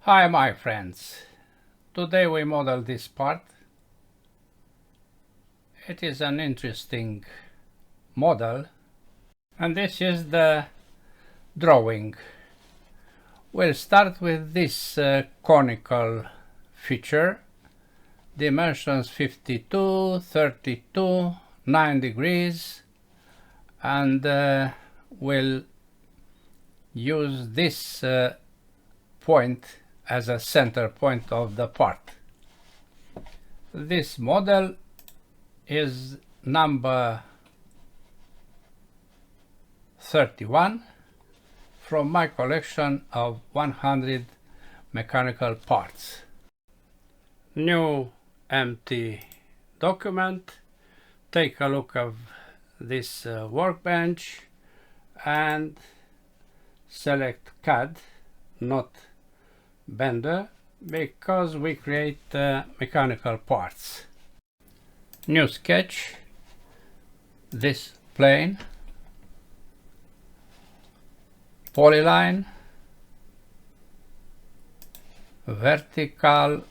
Hi my friends, today we model this part. It is an interesting model and this is the drawing. We'll start with this conical feature, dimensions 52, 32, 9 degrees, and we'll use this point as a center point of the part. This model is number 31 from my collection of 100 mechanical parts. New empty document. Take a look of this workbench and select CAD, not Blender, because we create mechanical parts. New sketch, this plane, polyline, vertical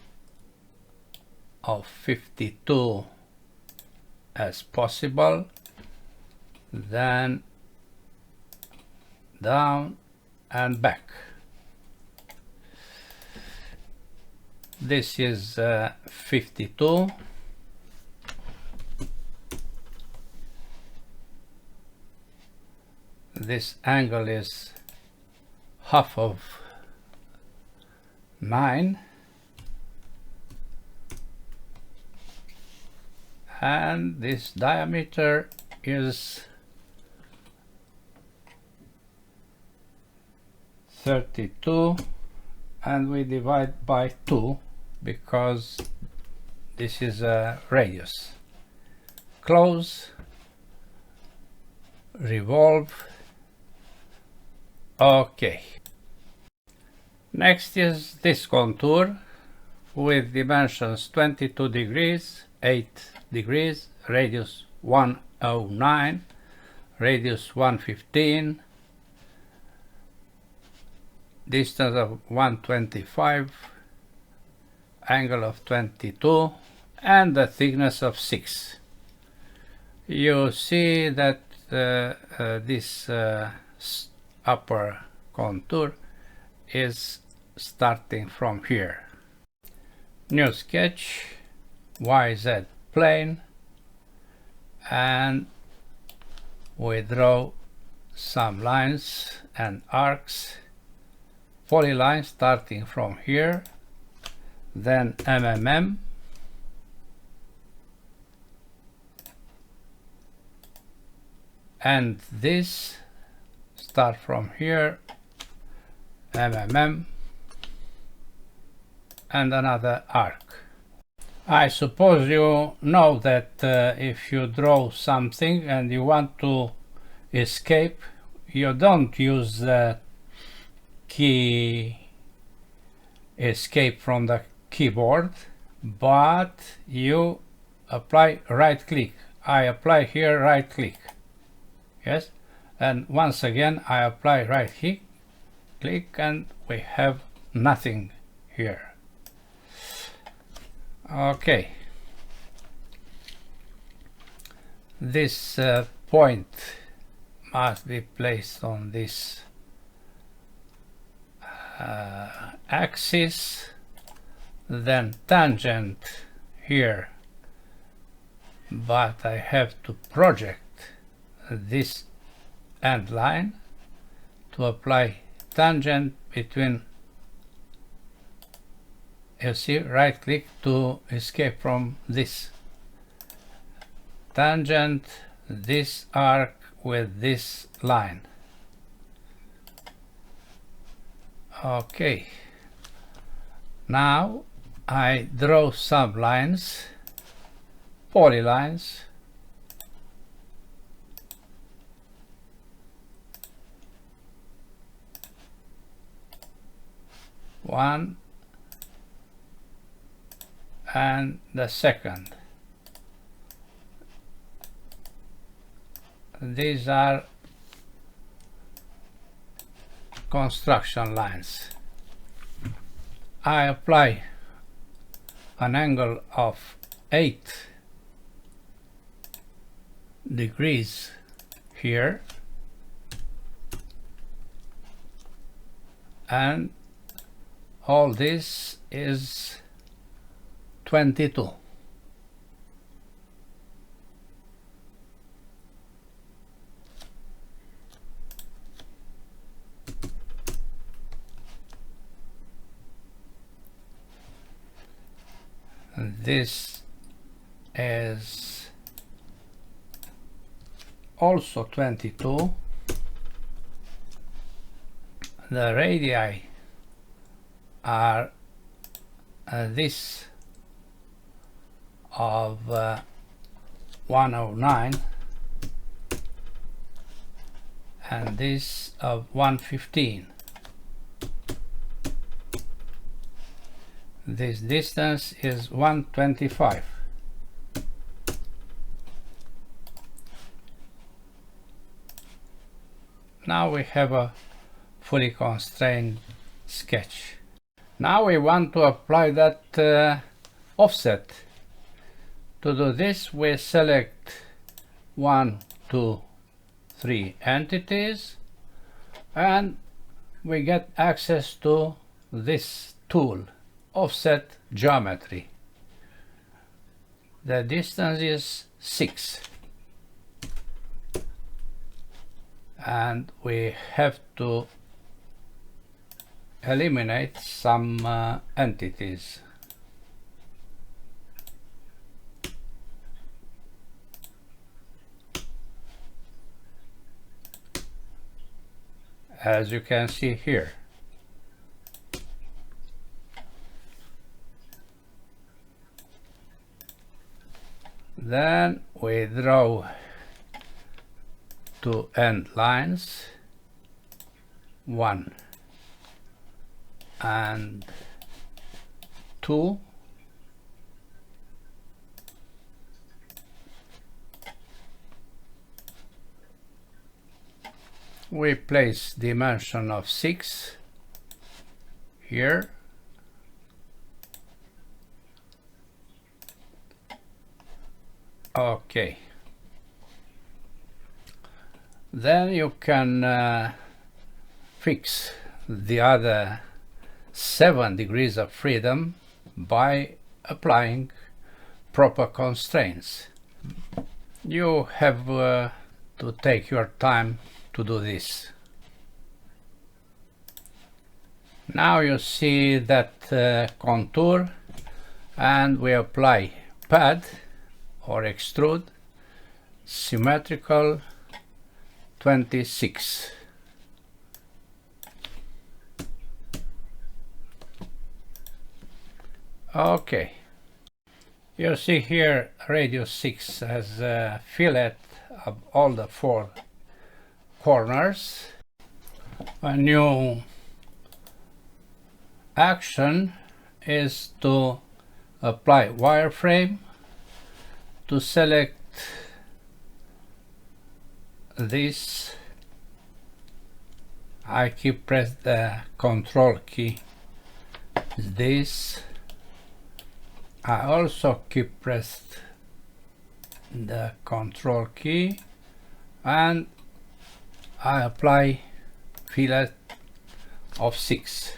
of 52 as possible, then down and back. This is 52. This angle is half of 9, and this diameter is 32, and we divide by 2 because this is a radius. Close, revolve. Okay. Next is this contour with dimensions 22 degrees, 8 degrees, radius 109, radius 115, distance of 125, angle of 22, and the thickness of 6. You see that this upper contour is starting from here. New sketch, YZ plane, and we draw some lines and arcs. Polyline starting from here, then MMM, and this start from here, MMM, and another arc. I suppose you know that if you draw something and you want to escape, you don't use the key escape from the keyboard, but you apply right click. I apply here right click, yes, and once again I apply right click and we have nothing here. Okay, this point must be placed on this axis, then tangent here, but I have to project this end line to apply tangent between. You see, right click to escape from this tangent, this arc with this line. Okay, now I draw some lines, polylines, one and the second. These are construction lines. I apply an angle of 8 degrees here, and all this is 22. This is also 22. The radii are this of 109 and this of 115. This distance is 125. Now we have a fully constrained sketch. Now we want to apply that offset. To do this, we select 1, 2, 3 entities, and we get access to this tool, offset geometry. The distance is 6, and we have to eliminate some entities. As you can see here. Then we draw 2 end lines, 1 and 2. We place dimension of 6 here. Okay. Then you can fix the other 7 degrees of freedom by applying proper constraints. You have to take your time to do this. Now you see that contour, and we apply pad or extrude symmetrical 26. Okay, you see here radius 6 has a fillet of all the 4 corners. A new action is to apply wireframe, to select this. I keep press the control key. This I also keep pressed the control key, and I apply fillet of 6.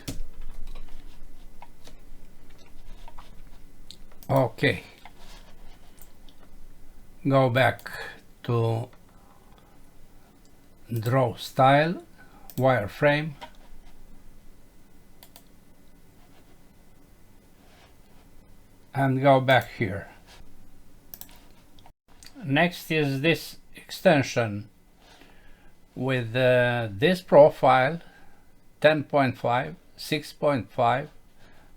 Okay, go back to draw style, wireframe, and go back here. Next is this extension with this profile 10.5, 6.5,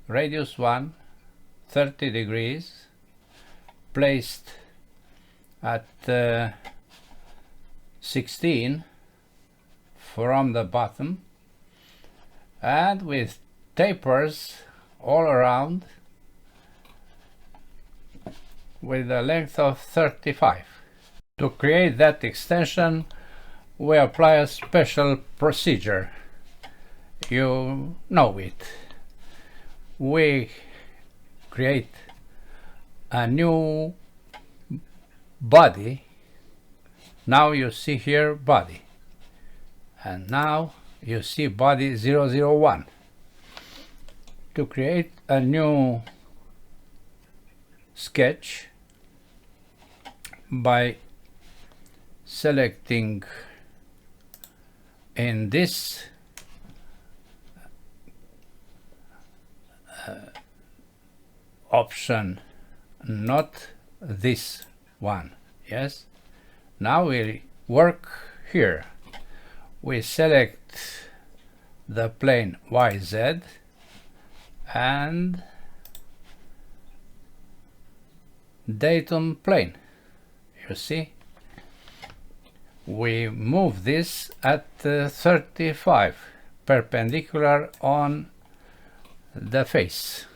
radius 1, 30 degrees, placed at 16 from the bottom, and with tapers all around with a length of 35. To create that extension, we apply a special procedure. You know it. we create a new body. Now you see here body, and now you see body 001. To create a new sketch, by selecting in this option, not this one. Yes, now we work here. We select the plane YZ and datum plane. You see, we move this at 35 perpendicular on the face.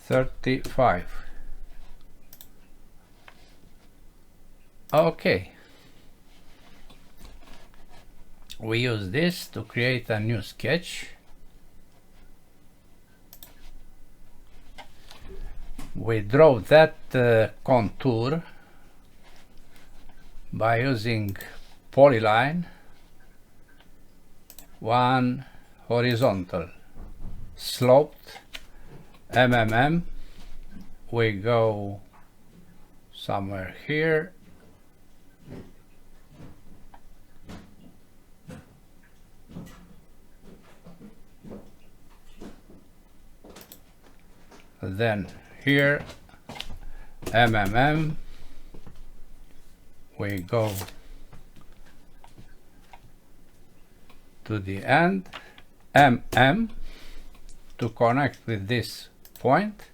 35. Okay, we use this to create a new sketch. We draw that contour by using polyline, one horizontal, sloped we go somewhere here, then here we go to the end, to connect with this point.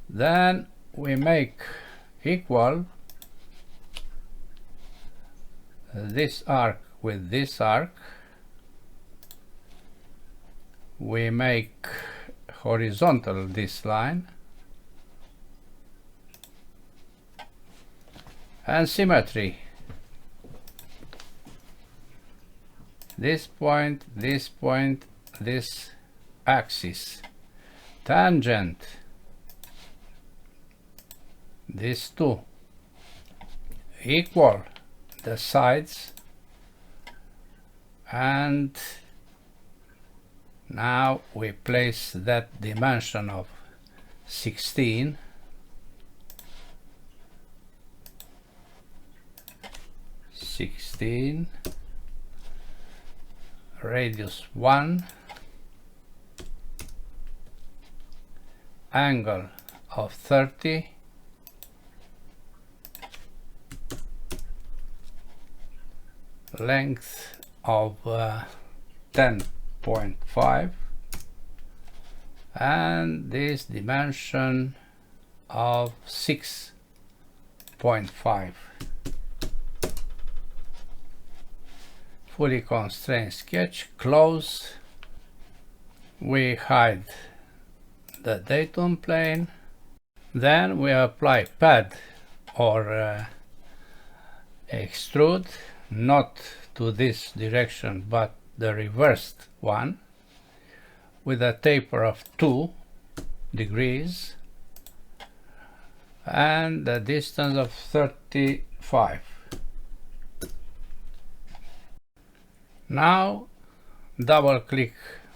Then we make equal this arc with this arc. We make horizontal this line, and symmetry. This point, this axis. Tangent. These two. Equal the sides. And now we place that dimension of 16. Radius 1, angle of 30, length of 10.5, and this dimension of 6.5. Fully constrained sketch, close. We hide the datum plane. Then we apply pad or extrude, not to this direction but the reversed one, with a taper of 2 degrees and a distance of 35. Now double click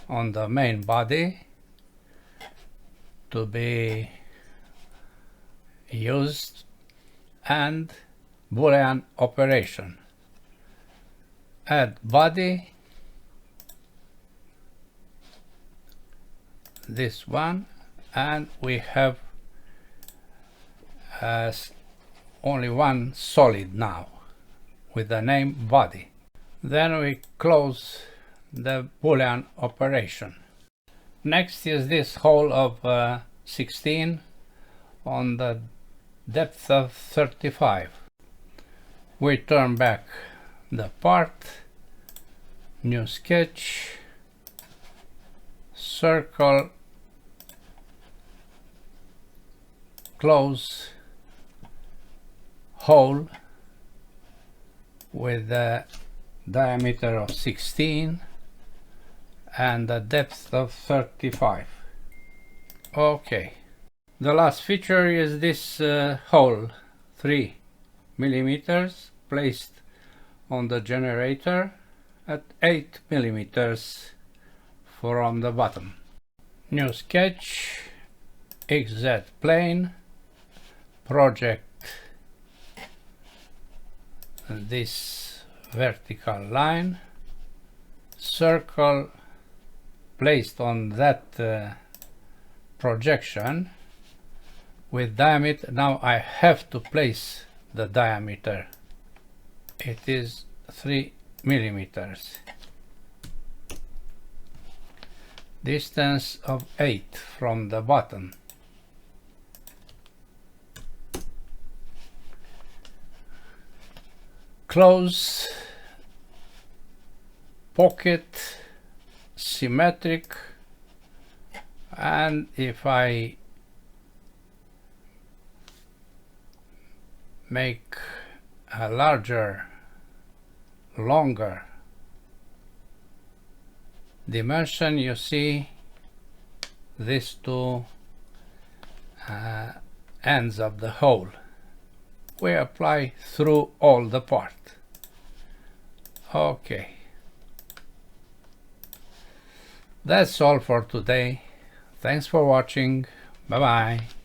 on the main body to be used and Boolean operation. Add body, this one, and we have only one solid now with the name body. Then we close the Boolean operation. Next is this hole of 16 on the depth of 35. We turn back the part, new sketch, circle, close, hole with the diameter of 16 and a depth of 35. Okay, the last feature is this hole, 3 millimeters, placed on the generator at 8 millimeters from the bottom. New sketch, XZ plane, project this vertical line, circle placed on that projection with diameter. Now I have to place the diameter. It is 3 millimeters. Distance of 8 from the bottom. Close, pocket, symmetric, and if I make a larger, longer dimension, you see these two ends of the hole. We apply through all the part. Okay, that's all for today. Thanks for watching. Bye bye.